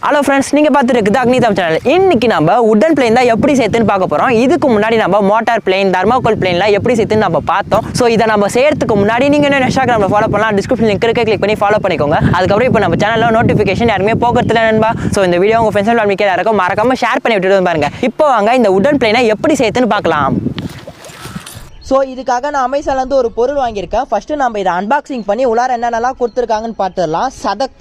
Hello friends, நீங்கள் பார்த்துருக்குது அக்னி Tamil channel. இன்னைக்கு நம்ம உடன் பிளேன் தான் எப்படி சேர்த்துன்னு பார்க்க போகிறோம். இதுக்கு முன்னாடி நம்ம மோட்டார் பிளேன், தர்மாக்கோல் பிளேன்லாம் எப்படி சேர்த்துன்னு நம்ம பார்த்தோம். ஸோ இதை நம்ம செய்யறதுக்கு முன்னாடி நீங்கள் என்ன இன்ஸ்டாகிராமில் ஃபாலோ பண்ணலாம், டிஸ்கிரிப்ஷன் லிங்க் இருக்க கிளிக் பண்ணி ஃபாலோ பண்ணிக்கோங்க. அதுக்கப்புறம் இப்போ நம்ம சேனலில் நோட்டிஃபிகேஷன் யாருமே போகிறதுல நண்பா. ஸோ இந்த வீடியோ உங்கள் ஃப்ரெண்ட்ஸ் அண்ட் ஃபேமிலிக்கு யாருக்கும் மறக்காம ஷேர் பண்ணி விட்டுட்டு பாருங்க. இப்போ வாங்க இந்த உடன் பிளேனை எப்படி சேர்த்துன்னு பார்க்கலாம். ஸோ இதுக்காக நான் அமேசான்லேருந்து ஒரு பொருள் வாங்கியிருக்கேன். ஃபஸ்ட்டு நம்ம இதை அன்பாக்சிங் பண்ணி உள்ளார என்னென்னலாம் கொடுத்துருக்காங்கன்னு பார்த்துடலாம்.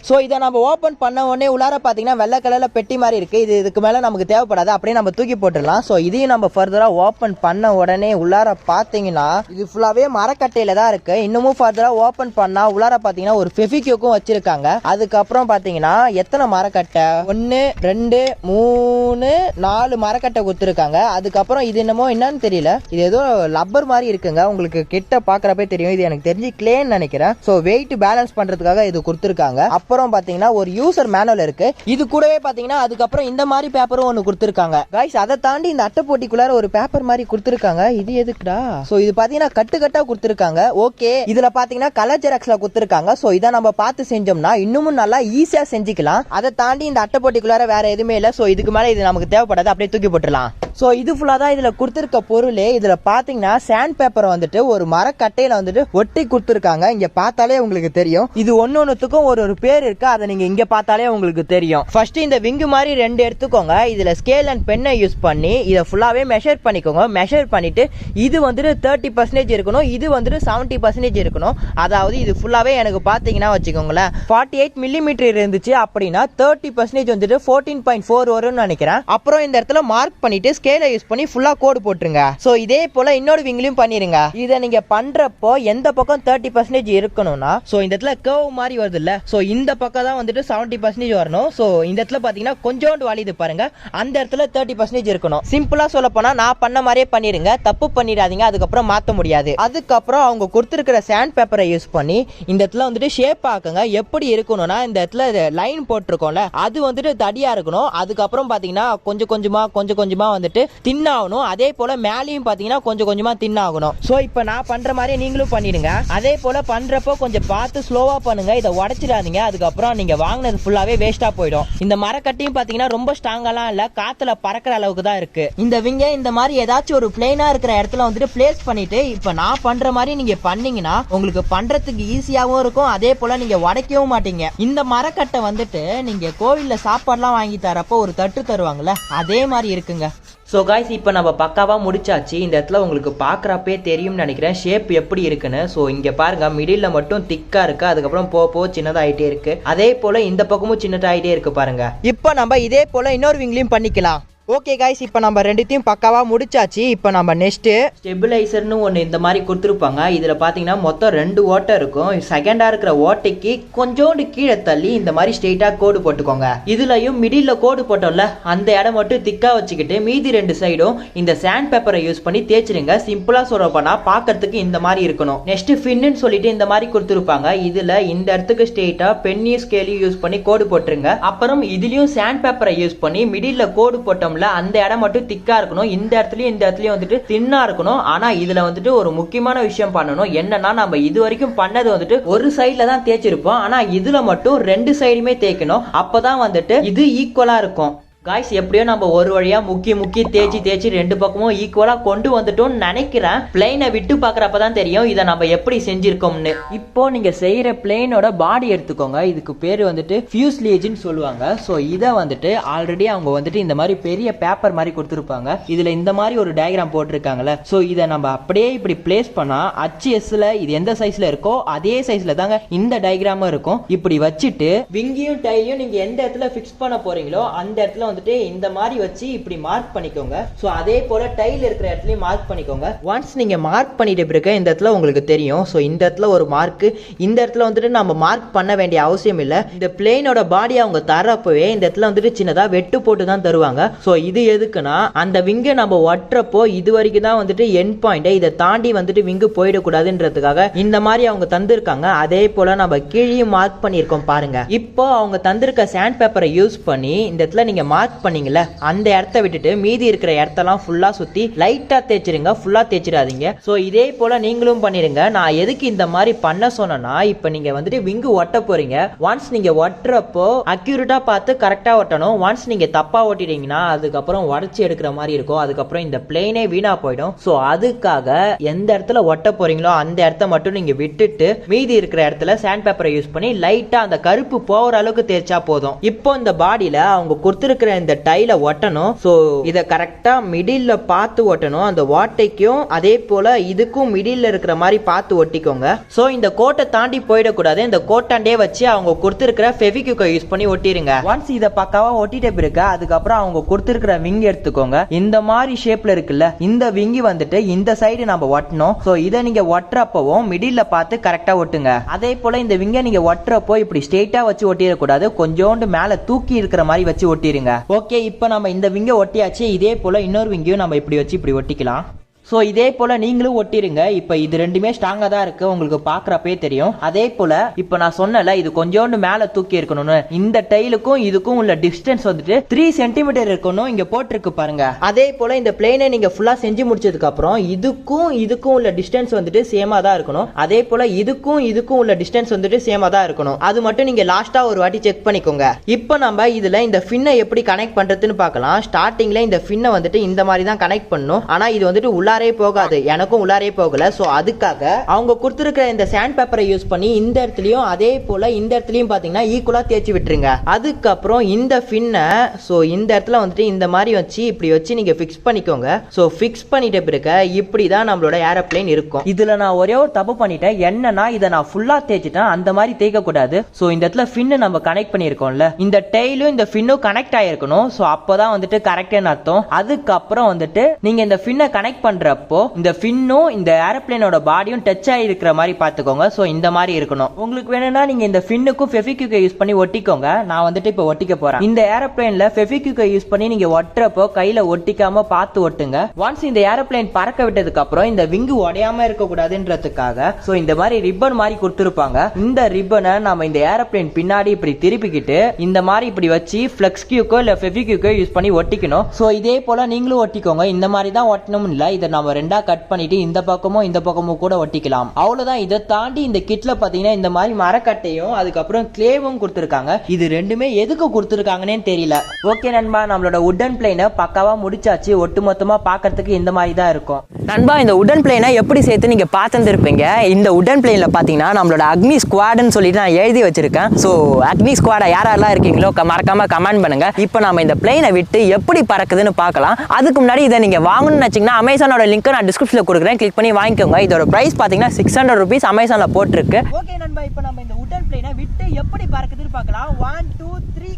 ஸோ இதை நம்ம ஓப்பன் பண்ண உடனே உள்ளார பார்த்தீங்கன்னா வெள்ளை கலரில் பெட்டி மாதிரி இருக்குது. இதுக்கு மேலே நமக்கு தேவைப்படாது, அப்படியே நம்ம தூக்கி போட்டுடலாம். ஸோ இதையும் நம்ம ஃபர்தராக ஓப்பன் பண்ண உடனே உள்ளார பார்த்தீங்கன்னா இது ஃபுல்லாகவே மரக்கட்டையில் தான் இருக்குது. இன்னமும் ஃபர்தராக ஓப்பன் பண்ணால் உள்ளார பார்த்தீங்கன்னா ஒரு ஃபெவிக்யூக்கும் வச்சுருக்காங்க. அதுக்கப்புறம் பார்த்தீங்கன்னா எத்தனை மரக்கட்டை, 1 2 3 4 மரக்கட்டை கொடுத்துருக்காங்க. அதுக்கப்புறம் இது என்னன்னு தெரியல, இது ஏதோ லப்பர் மாதிரி இருக்குங்க. உங்களுக்கு கிட்ட பார்க்குறப்பே தெரியும். இது எனக்கு தெரிஞ்சு கிளேன்னு நினைக்கிறேன். ஸோ வெயிட் பேலன்ஸ் பண்ணுறதுக்காக இது கொடுத்துருக்காங்க. அப்புறம் பாத்தீங்கன்னா ஒரு யூசர் மேனுவல் இருக்கு. இது கூடவே பாத்தீங்கன்னா அதுக்கப்புறம் இந்த மாதிரி பேப்பரும் ஒன்னு கொடுத்திருக்காங்க. गाइस அதை தாண்டி இந்த அட்டை போட்டிக்குள்ளார ஒரு பேப்பர் மாதிரி கொடுத்திருக்காங்க. இது எதுக்குடா? சோ இது பாத்தீங்கன்னா கட்டு கொடுத்திருக்காங்க. ஓகே, இதுல பாத்தீங்கன்னா கலர் ஜெராக்ஸ்ல கொடுத்திருக்காங்க. சோ இத நம்ம பார்த்து செஞ்சோம்னா இன்னும் நல்லா ஈஸியா செஞ்சுக்கலாம். அதை தாண்டி இந்த அட்டை போட்டிக்குள்ளார வேற எதுவுமே இல்ல. சோ இதுக்கு மேல இது நமக்கு தேவைப்படாது, அப்படியே தூக்கி போட்டுடலாம். ஸோ இது ஃபுல்லாக தான் இதில் கொடுத்துருக்க பொருளே. இதில் பார்த்தீங்கன்னா சாண்ட் பேப்பரை வந்துட்டு ஒரு மரக்கட்டையில் வந்துட்டு ஒட்டி கொடுத்துருக்காங்க. இங்கே பார்த்தாலே உங்களுக்கு தெரியும். இது ஒன்றுத்துக்கும் ஒரு பேர் இருக்கு, அதை நீங்கள் இங்கே பார்த்தாலே உங்களுக்கு தெரியும். ஃபர்ஸ்ட் இந்த விங்கு மாதிரி 2 எடுத்துக்கோங்க. இதில் ஸ்கேல் அண்ட் பென்னை யூஸ் பண்ணி இதை ஃபுல்லாகவே மெஷர் பண்ணிக்கோங்க. மெஷர் பண்ணிட்டு இது வந்துட்டு 30% இருக்கணும், இது வந்துட்டு 70% இருக்கணும். அதாவது இது ஃபுல்லாகவே எனக்கு பார்த்தீங்கன்னா வச்சுக்கோங்களேன் 48 மில்லிமீட்டர் இருந்துச்சு அப்படின்னா 30% வந்துட்டு 14.4 வரும்னு நினைக்கிறேன். அப்புறம் இந்த இடத்துல மார்க் பண்ணிட்டு ஸ்கேலை யூஸ் பண்ணி ஃபுல்லா கோடு போட்டுருங்க. சோ இதே போல இன்னொரு விங்லையும் பண்ணிருங்க. இதை நீங்க பண்றப்போ எந்த பக்கம் 30% இருக்கணும்னா, சோ இந்த இடத்துல கர்வ் மாதிரி வருது இல்ல, சோ இந்த பக்கம் தான் வந்துட்டு 70% வரணும். சோ இந்த இடத்துல பாத்தீங்கன்னா கொஞ்சோண்டு வலிது பாருங்க, அந்த இடத்துல 30% இருக்கணும். சிம்பிளா சொல்ல போனா நான் பண்ண மாதிரியே பண்ணிருங்க, தப்பு பண்ணிடாதீங்க, அதுக்கப்புறம் மாத்த முடியாது. அதுக்கப்புறம் அவங்க கொடுத்துருக்கிற சாண்ட் பேப்பரை யூஸ் பண்ணி இந்த இடத்துல வந்துட்டு ஷேப் ஆக்குங்க. எப்படி இருக்கணும்னா இந்த இடத்துல லைன் போட்டிருக்கோம்ல, அது வந்துட்டு தடியா இருக்கணும். அதுக்கப்புறம் பாத்தீங்கன்னா கொஞ்சம் கொஞ்சமா வந்துட்டு தின்னாகணும். அதே போல மேலையும் பாத்தீங்கன்னா கொஞ்சம் கொஞ்சமா தின்னாகணும். சோ இப்போ நான் பண்ற மாதிரி நீங்களும் பண்ணிடுங்க. அதே போல பண்றப்போ கொஞ்சம் பார்த்து ஸ்லோவா பண்ணுங்க, இதை உடைச்சிடாதீங்க. அதுக்கப்புறம் நீங்க வாங்கினது ஃபுல்லாவே வேஸ்டா போயிடும். இந்த மரக்கட்டையும் பாத்தீங்கன்னா ரொம்ப ஸ்ட்ராங்கெல்லாம் இல்ல, காத்துல பறக்கிற அளவுக்கு தான் இருக்கு. இந்த விங்க இந்த மாதிரி ஏதாச்சும் ஒரு பிளேனா இருக்கிற இடத்துல வந்துட்டு பிளேஸ் பண்ணிட்டு இப்ப நான் பண்ற மாதிரி நீங்க பண்ணீங்கன்னா உங்களுக்கு பண்றதுக்கு ஈஸியாவும் இருக்கும். அதே போல நீங்க உடைக்கவும் மாட்டீங்க. இந்த மரக்கட்டை வந்துட்டு நீங்க கோவில்ல சாப்பாடுலாம் வாங்கி தரப்போ ஒரு தட்டு தருவாங்கல்ல, அதே மாதிரி இருக்குங்க. ஸோ காய்ஸ் இப்போ நம்ம பக்காவாக முடிச்சாச்சு. இந்த இடத்துல உங்களுக்கு பார்க்குறப்பே தெரியும்னு நினைக்கிறேன் ஷேப் எப்படி இருக்குன்னு. ஸோ இங்கே பாருங்க, மிடில் மட்டும் திக்காக இருக்கு, அதுக்கப்புறம் போ சின்னதாகிட்டே இருக்கு. அதே போல் இந்த பக்கமும் சின்னதாகிட்டே இருக்கு பாருங்க. இப்போ நம்ம இதே போல் இன்னொரு விங்லையும் பண்ணிக்கலாம். ஓகே காய்ஸ், இப்போ நம்ம ரெண்டுத்தையும் பக்காவா முடிச்சாச்சு. இப்போ நம்ம நெக்ஸ்ட் ஸ்டெபிலைசர்னு ஒன்று இந்த மாதிரி கொடுத்துருப்பாங்க. இதில் பார்த்தீங்கன்னா மொத்தம் 2 ஓட்டை இருக்கும். செகண்டாக இருக்கிற ஓட்டைக்கு கொஞ்சோண்டு கீழே தள்ளி இந்த மாதிரி ஸ்ட்ரெயிட்டாக கோடு போட்டுக்கோங்க. இதுலையும் மிடில் கோடு போட்டோம்ல, அந்த இடம் மட்டும் திக்காக வச்சுக்கிட்டு மீதி 2 சைடும் இந்த சாண்ட் பேப்பரை யூஸ் பண்ணி தேய்ச்சிருங்க. சிம்பிளாக சொல்லப்போனா பார்க்கறதுக்கு இந்த மாதிரி இருக்கணும். நெக்ஸ்ட் ஃபின்னு சொல்லிட்டு இந்த மாதிரி கொடுத்துருப்பாங்க. இதில் இந்த இடத்துக்கு ஸ்ட்ரெயிட்டாக பென்னியும் ஸ்கேலையும் யூஸ் பண்ணி கோடு போட்டுருங்க. அப்புறம் இதுலயும் சாண்ட் பேப்பரை யூஸ் பண்ணி மிடில் கோடு போட்டோம்ல, அந்த இடம் மட்டும் திக்கா இருக்கணும். இந்த இடத்துலயும் வந்துட்டு தின்னா இருக்கணும். ஆனா இதுல வந்துட்டு ஒரு முக்கியமான விஷயம் பண்ணணும். என்னன்னா நம்ம இது வரைக்கும் பண்ணது வந்துட்டு ஒரு சைட்ல தான் தேய்ச்சிருப்போம். ஆனா இதுல மட்டும் 2 சைடுமே தேய்க்கணும். அப்பதான் வந்துட்டு இது ஈக்குவலா இருக்கும். காய்ஸ் எப்படியோ நம்ம ஒரு வழியா முக்கி தேய்ச்சி 2 பக்கமும் ஈக்குவலா கொண்டு வந்துட்டோம்னு நினைக்கிறேன். பிளேனை விட்டு பாக்குறப்பதான் தெரியும் இதை நம்ம எப்படி செஞ்சிருக்கோம்னு. இப்போ நீங்க செய்யற பிளேனோட பாடி எடுத்துக்கோங்க. இதுக்கு பேரு வந்துட்டு ஃபியூஸ்லேஜ்னு சொல்லுவாங்க. ஸோ இதை வந்துட்டு ஆல்ரெடி அவங்க வந்துட்டு இந்த மாதிரி பெரிய பேப்பர் மாதிரி கொடுத்துருப்பாங்க. இதுல இந்த மாதிரி ஒரு டயக்ராம் போட்டிருக்காங்கல்ல, ஸோ இதை நம்ம அப்படியே இப்படி பிளேஸ் பண்ணா HSல இது எந்த சைஸ்ல இருக்கோ அதே சைஸ்ல தாங்க இந்த டயக்ராமும் இருக்கும். இப்படி வச்சுட்டு விங்கியும் டைலையும் நீங்க எந்த இடத்துல பிக்ஸ் பண்ண போறீங்களோ அந்த இடத்துல வந்துட்டு இந்த மாதிரி வச்சு இப்படி மார்க் பண்ணிக்கோங்க. சோ அதே போல டைல் இருக்கிற இடத்துலயும் மார்க் பண்ணிக்கோங்க. ஒன்ஸ் நீங்க மார்க் பண்ணிட்டு பிறகு இந்த இடத்துல உங்களுக்கு தெரியும். சோ இந்த இடத்துல ஒரு மார்க், இந்த இடத்துல வந்துட்டு நம்ம மார்க் பண்ண வேண்டிய அவசியம் இல்ல. இந்த பிளேனோட பாடி அவங்க தரப்பவே இந்த இடத்துல வந்துட்டு சின்னதா வெட்டு போட்டு தான் தருவாங்க. சோ இது எதுக்குன்னா அந்த விங்க நம்ம ஒட்டுறப்போ இது வரைக்கும் தான் வந்துட்டு எண்ட் பாயிண்ட், இதை தாண்டி வந்துட்டு விங்கு போயிடக்கூடாதுன்றதுக்காக இந்த மாதிரி அவங்க தந்திருக்காங்க. அதே போல நம்ம கீழே மார்க் பண்ணியிருக்கோம் பாருங்க. இப்போ அவங்க தந்திருக்க சாண்ட் பேப்பரை யூஸ் பண்ணி இந்த இடத்துல நீங்க மார்க் பண்ணீங்கல்ல அந்த இடத்த விட்டுட்டு மீதி இருக்கிற இடத்தெல்லாம் ஃபுல்லா சுத்தி லைட்டா தேய்ச்சிருங்க, ஃபுல்லா தேய்ச்சிடாதீங்க. ஸோ இதே போல நீங்களும் பண்ணிருங்க. நான் எதுக்கு இந்த மாதிரி பண்ண சொன்னேன்னா, இப்போ நீங்க வந்துட்டு விங்கு ஒட்ட போறீங்க. ஒன்ஸ் நீங்க ஒட்டுறப்போ அக்யூரேட்டா பார்த்து கரெக்டா ஒட்டணும். ஒன்ஸ் நீங்க தப்பா ஓட்டிட்டீங்கன்னா அதுக்கப்புறம் உடச்சி எடுக்கிற மாதிரி இருக்கும். அதுக்கப்புறம் இந்த பிளேனே வீணா போயிடும். ஸோ அதுக்காக எந்த இடத்துல ஒட்ட போறீங்களோ அந்த இடத்த மட்டும் நீங்க விட்டுட்டு மீதி இருக்கிற இடத்துல சாண்ட் பேப்பரை யூஸ் பண்ணி லைட்டா அந்த கருப்பு போகிற அளவுக்கு தேய்ச்சா போதும். இப்போ இந்த பாடியில அவங்க கொடுத்துருக்கிற இந்த டைல ஒட்டணும். ஸோ இதை கரெக்டா மிடில் பார்த்து ஒட்டணும். அந்த வாட்டைக்கும் அதே போல இதுக்கும் மிடில் இருக்கிற மாதிரி பார்த்து ஒட்டிக்கோங்க. ஸோ இந்த கோட்டை தாண்டி போயிடக்கூடாது. இந்த கோட்டாண்டே வச்சு அவங்க கொடுத்துருக்கிற ஃபெவிக்விக்கை யூஸ் பண்ணி ஒட்டிருங்க. ஒன்ஸ் இதை பக்காவா ஒட்டிட்ட பிறகு அதுக்கப்புறம் அவங்க கொடுத்துருக்கிற விங் எடுத்துக்கோங்க. இந்த மாதிரி ஷேப்ல இருக்குல்ல, இந்த விங்கி வந்துட்டு இந்த சைடு நம்ம ஒட்டணும். ஸோ இதை நீங்க ஒட்டுறப்பவும் மிடில் பார்த்து கரெக்டா ஒட்டுங்க. அதே போல இந்த விங்கை நீங்க ஒட்டுறப்போ இப்படி ஸ்ட்ரெயிட்டா வச்சு ஒட்டிடக்கூடாது, கொஞ்சோண்டு மேல தூக்கி இருக்கிற மாதிரி வச்சு ஒட்டிருங்க. ஓகே, இப்போ நம்ம இந்த விங்கை ஒட்டியாச்சு. இதே போல இன்னொரு விங்கையும் நம்ம இப்படி வச்சு இப்படி ஒட்டிக்கலாம். ஸோ இதே போல் நீங்களும் ஒட்டிருங்க. இப்போ இது ரெண்டுமே ஸ்ட்ராங்காக தான் இருக்குது, உங்களுக்கு பார்க்குறப்பே தெரியும். அதே போல் இப்போ நான் சொன்னல இது கொஞ்சோண்டு மேலே தூக்கி இருக்கணும்னு, இந்த டைலுக்கும் இதுக்கும் உள்ள டிஸ்டன்ஸ் வந்துட்டு 3 சென்டிமீட்டர் இருக்கணும். இங்கே போட்டிருக்கு பாருங்க. அதே போல் இந்த பிளேனை நீங்கள் ஃபுல்லாக செஞ்சு முடிச்சதுக்கப்புறம் இதுக்கும் உள்ள டிஸ்டன்ஸ் வந்துட்டு சேமாக தான் இருக்கணும். அதே போல் இதுக்கும் உள்ள டிஸ்டன்ஸ் வந்துட்டு சேமாக தான் இருக்கணும். அது மட்டும் நீங்கள் லாஸ்ட்டாக ஒரு வாட்டி செக் பண்ணிக்கோங்க. இப்போ நம்ம இதில் இந்த ஃபின்னை எப்படி கனெக்ட் பண்ணுறதுன்னு பார்க்கலாம். ஸ்டார்டிங்கில் இந்த ஃபின்னை வந்துட்டு இந்த மாதிரி தான் கனெக்ட் பண்ணணும். ஆனால் இது வந்துட்டு உள்ளாரே போகாது, எனக்கும் உள்ளாரே போகல. சோ அதுக்காக அவங்க கொடுத்திருக்கிற இந்த சாண்ட் பேப்பரை யூஸ் பண்ணி இந்த இடத்துலயும் அதே போல இந்த இடத்துலயும் பாத்தீங்கன்னா ஈக்குவலா தேய்ச்சி விட்டுருங்க. அதுக்கப்புறம் இந்த ஃபின்னை சோ இந்த இடத்துல வந்துட்டு இந்த மாதிரி வச்சு இப்படி வச்சு நீங்க ஃபிக்ஸ் பண்ணிக்கோங்க. சோ ஃபிக்ஸ் பண்ணிட்ட பிறகு இப்படிதான் நம்மளோட ஏரோப்ளேன் இருக்கும். இதுல நான் ஒரே ஒரு தப்பு பண்ணிட்டேன். என்னன்னா இதை நான் ஃபுல்லா தேய்ச்சிட்டேன், அந்த மாதிரி தேய்க்க கூடாது. சோ இந்த இடத்துல ஃபின்னு நம்ம கனெக்ட் பண்ணிருக்கோம்ல, இந்த டெய்லும் இந்த ஃபின்னும் கனெக்ட் ஆயிருக்கணும். சோ அப்பதான் வந்துட்டு கரெக்ட்னு அர்த்தம். அதுக்கப்புறம் வந்துட்டு நீங்க இந்த ஃபின்னை கனெக்ட் பண்றப்போ இந்த ஃபின்னும் இந்த ஏரோப்ளேனோட பாடியும் டச் ஆகிருக்கிற மாதிரி பார்த்துக்கோங்க. ஸோ இந்த மாதிரி இருக்கணும். உங்களுக்கு வேணும்னா நீங்க இந்த ஃபின்னுக்கும் ஃபெவிக்விக்கை யூஸ் பண்ணி ஒட்டிக்கோங்க. நான் வந்துட்டு இப்போ ஒட்டிக்க போறேன். இந்த ஏரோப்ளேன்ல ஃபெவிக்விக்கை யூஸ் பண்ணி நீங்க ஒட்டுறப்போ கையில ஒட்டிக்காம பார்த்து ஒட்டுங்க. ஒன்ஸ் இந்த ஏரோப்ளேன் பறக்க விட்டதுக்கு அப்புறம் இந்த விங்கு உடையாம இருக்க கூடாதுன்றதுக்காக ஸோ இந்த மாதிரி ரிப்பன் மாதிரி கொடுத்துருப்பாங்க. இந்த ரிப்பனை நம்ம இந்த ஏரோப்ளேன் பின்னாடி இப்படி திருப்பிக்கிட்டு இந்த மாதிரி இப்படி வச்சு ஃபிளெக்ஸ் கியூக்கோ இல்ல ஃபெவிக்விக்கோ யூஸ் பண்ணி ஒட்டிக்கணும். ஸோ இதே போல நீங்களும் ஒட்டிக்கோங்க. இந்த மாதிரி தான் ஒட்டணும் இல்ல, இதை நம்ம ரெண்டா கட் பண்ணிட்டு இந்த பக்கமும் கூட ஒட்டிக்கலாம். அவ்வளவுதான். இதை தாண்டி இந்த கிட்ல பாத்தீங்கன்னா இந்த மாதிரி மரக்கட்டையும் அதுக்கப்புறம் கிளேவும் கொடுத்திருக்காங்க. இது ரெண்டுமே எதுக்கு கொடுத்திருக்காங்கன்னே தெரியல. ஓகே நண்பா, நம்மளோட உடன் பிளேனை பக்காவா முடிச்சாச்சு. ஒட்டுமொத்தமா பாக்கிறதுக்கு இந்த மாதிரி தான் இருக்கும். நண்பா, இந்த உடன் பிளேனை எப்படி சேர்த்து நீங்க பார்த்துருப்பீங்க. இந்த உடன் பிளேன்ல பாத்தீங்கன்னா நம்மளோட அக்னி ஸ்குவாட்னு சொல்லிட்டு நான் எழுதி வச்சிருக்கேன். ஸோ அக்னி ஸ்குவாடா யாரெல்லாம் இருக்கீங்களோ மறக்காம கமெண்ட் பண்ணுங்க. இப்போ நம்ம இந்த பிளேனை விட்டு எப்படி பறக்குதுன்னு பார்க்கலாம். அதுக்கு முன்னாடி இதை நீங்க வாங்கணும்னு நினைச்சீங்கன்னா அமேசானோட லிங்க் நான் டிஸ்கிரிப்ஷன்ல கொடுக்குறேன், கிளிக் பண்ணி வாங்கிக்கோங்க. இதோட பிரைஸ் பாத்தீங்கன்னா 600 rupees அமேசான்ல போட்டிருக்கு. ஓகே நண்பா, இப்போ நம்ம இந்த உடன் பிளேனை விட்டு எப்படி பறக்குதுன்னு பார்க்கலாம். 1 2 3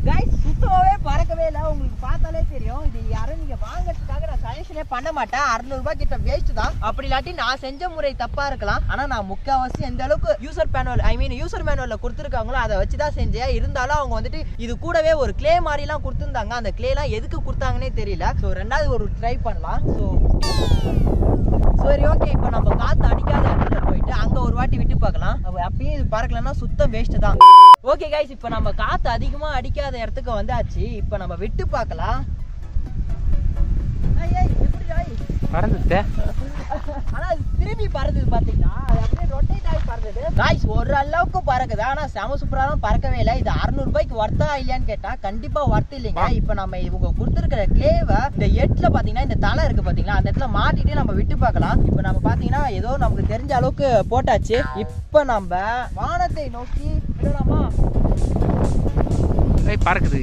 गाइस, சுத்தமாவே பறக்கவே இல்லை. உங்களுக்கு பார்த்தாலே தெரியும். இது யாரும் நீங்க வாங்குறதுக்காக நான் சஜஷனே பண்ண மாட்டேன். 600 ரூபாய் கிட்ட வேஸ்ட் தான். அப்படி இல்லாட்டி நான் செஞ்ச முறை தப்பா இருக்கலாம். ஆனா நான் முக்கால்வாசி எந்த அளவுக்கு யூசர் மேனுவல்ல கொடுத்துருக்காங்களோ அதை வச்சுதான் செஞ்சேன். இருந்தாலும் அவங்க வந்துட்டு இது கூடவே ஒரு கிளே மாதிரி எல்லாம் கொடுத்துருந்தாங்க. அந்த கிளே எல்லாம் எதுக்கு கொடுத்தாங்கன்னே தெரியல. ஸோ ரெண்டாவது ஒரு ட்ரை பண்ணலாம். சரி ஓகே, இப்போ நம்ம காத்து அடிக்காத இடத்துல போயிட்டு அங்க ஒரு வாட்டி விட்டு பார்க்கலாம். அப்பயும் இது பறக்கலன்னா சுத்தம் வேஸ்ட் தான். ஓகே கைஸ், இப்போ நம்ம காத்து அதிகமா அடிக்காத இடத்துக்கு வந்தாச்சு. இப்போ நம்ம விட்டு பார்க்கலாம். பறந்துட்டு ஆனா திரும்பி பறந்தது பாத்தீங்கன்னா அது அப்படியே ரொட்டேட் ஆகி பறந்தது. गाइस, ஒரு அளவுக்கு பறக்குது. ஆனா செம சூப்பரா பறக்கவே இல்லை. இது 600 ரூபாய்க்கு வர்த்தா இல்லையான்னு கேட்டா கண்டிப்பா வர்த்து இல்லைங்க. இப்ப நம்ம இவங்க கொடுத்துருக்கிற கிளேவை இந்த எட்ல பாத்தீங்கன்னா இந்த தலை இருக்கு பாத்தீங்களா, அந்த இடத்துல மாட்டிட்டு நம்ம விட்டு பார்க்கலாம். இப்ப நம்ம பாத்தீங்கன்னா ஏதோ நமக்கு தெரிஞ்ச அளவுக்கு போட்டாச்சு. இப்ப நம்ம வானத்தை நோக்கி விடலாமா? பறக்குது.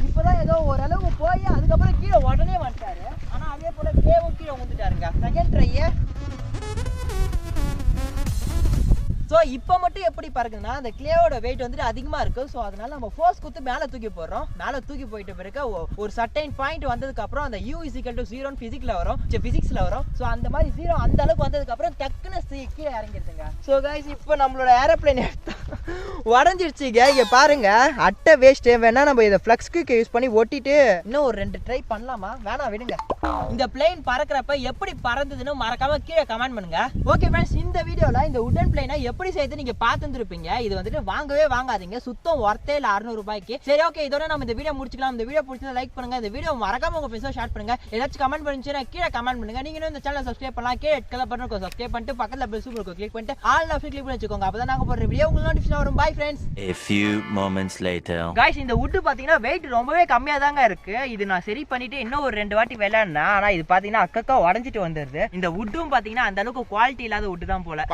இப்பதான் ஏதோ ஓரளவுக்கு போய் அதுக்கப்புறம் கீழே உடனே வந்துட்டாரு. ஆனா அதே போல கிளேவும் கீழே வந்துட்டாருங்க. செகண்ட் ட்ரைய. ஸோ இப்போ மட்டும் எப்படி பறக்குதுன்னா அந்த கிளேவோட வெயிட் வந்துட்டு அதிகமாக இருக்குது. ஸோ அதனால நம்ம ஃபோர்ஸ் கொடுத்து மேலே தூக்கி போடுறோம். மேலே தூக்கி போயிட்ட பிறகு ஒரு சர்டைன் பாயிண்ட் வந்ததுக்கப்புறம் அந்த U = 0 ஃபிசிக்ஸில் வரும். ஸோ அந்த மாதிரி 0 அந்த அளவுக்கு வந்ததுக்கப்புறம் டக்குன்னு கீழே இறங்கிடுதுங்க. ஸோ கைஸ், இப்போ நம்மளோட ஏரோப்ளேன் உடஞ்சிருச்சுங்க. இங்க பாருங்க, அட்டை வேஸ்ட். வேணா நம்ம இதை ஃப்ளக்ஸ் குயிக் யூஸ் பண்ணி ஒட்டிட்டு இன்னும் ஒரு 2 ட்ரை பண்ணலாமா? வேணாம், விடுங்க. இந்த பிளேன் பறக்கிறப்ப எப்படி பறந்ததுன்னு மறக்காம கீழே கமெண்ட் பண்ணுங்க. ஓகே ஃப்ரெண்ட்ஸ், இந்த வீடியோல இந்த உடன் பிளேனை எப்படி செய்து நீங்க பார்த்துருப்பீங்க. இது வந்துட்டு வாங்கவே வாங்காதீங்க, சுத்தம் ஒர்த்தே இல்ல 600 ரூபாய்க்கு. சரி, ஓகே, இதோட நம்ம இந்த வீடியோ முடிச்சுக்கலாம். இந்த வீடியோ பிடிச்சா லைக் பண்ணுங்க, இந்த வீடியோ மறக்காம உங்க ஃப்ரெண்ட்ஸோட ஷேர் பண்ணுங்க. ஏதாச்சும் கமெண்ட் பண்ணிச்சுன்னா கீழே கமெண்ட் பண்ணுங்க. நீங்க இந்த சேனலை சப்ஸ்கிரைப் பண்ணலாம். கீழே கலர் பட்டன் சப்ஸ்கிரைப் பண்ணிட்டு பக்கத்துல பெல் சிம்பல் கிளிக் பண்ணிட்டு ஆல் ஆப்ஷன் கிளிக் பண்ணி வச்சுக்கோங்க. அப்பதான் நாங்க போடுற வீடியோ உங்களுக்கு நோட்டிஃபிகேஷன் வரும். Bye friends. A few moments later. Guys, இந்த wood பாத்தீங்கன்னா weight ரொம்பவே கம்மியா தாங்க இருக்கு. இது நான் சரி பண்ணிட்டு இன்னும் ஒரு 2 வாட்டி விளையாடுனா, ஆனா இது பாத்தீங்கன்னா அக்கக்கா உடைஞ்சிட்டு வந்துருது. இந்த woodம் பாத்தீங்கன்னா அந்த அளவுக்கு குவாலிட்டி இல்லாத wood தான் போல.